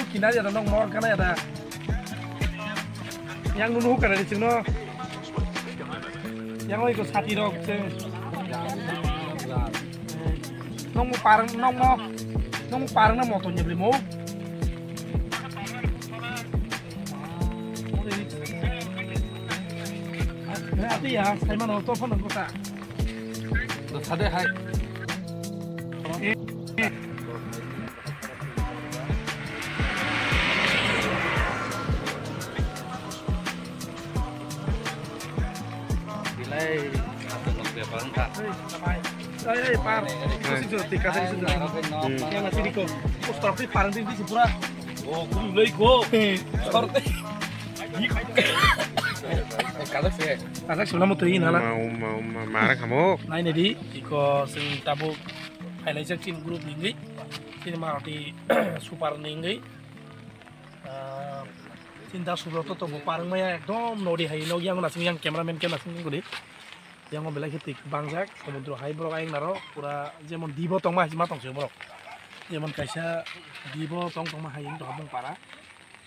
Kina aja nong mor kana ada yang nunu kana di sini yang ikut sati dong nong parang na motonya beli mau hati ya saya mana telepon aku tak ada hai par, tika tadi sudah. Yang nasi diko, tapi parang tinggi sih pura. Oh, kudu lagi go. Sorte. Kalau sudah mau tuhin hala. Mau marah kamu. Nah ini di, iko sing tabu highlight cin grup tinggi, sini marah di super tinggi. Cinta Subroto tuh parang maya ekdom nodi hai nogi yang nasi yang kameramen nasi gue di. Yang mau bela hitik bangjak samudra hai bro aing naro pura jemon dibo tong mah jema tong bro jemon kaisa dibo tong mah hai to habung para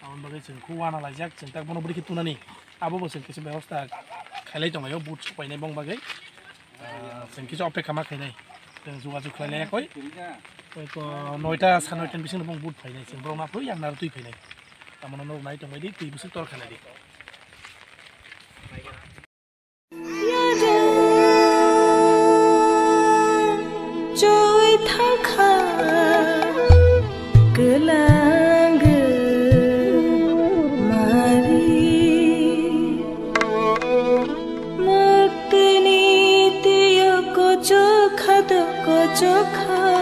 awan bagai jengku wana lajak jentak bono beri kituna nih abo bosen kisi behosta khalai tong ayo but supai nei bong bagai sengki so opek kama khainai teng juga ju khalai koi ko noita sanoiten bising bong but phainai sing bro ma pui yang nar tui phainai tamono no nai tong di tui bising tor khalai di chokha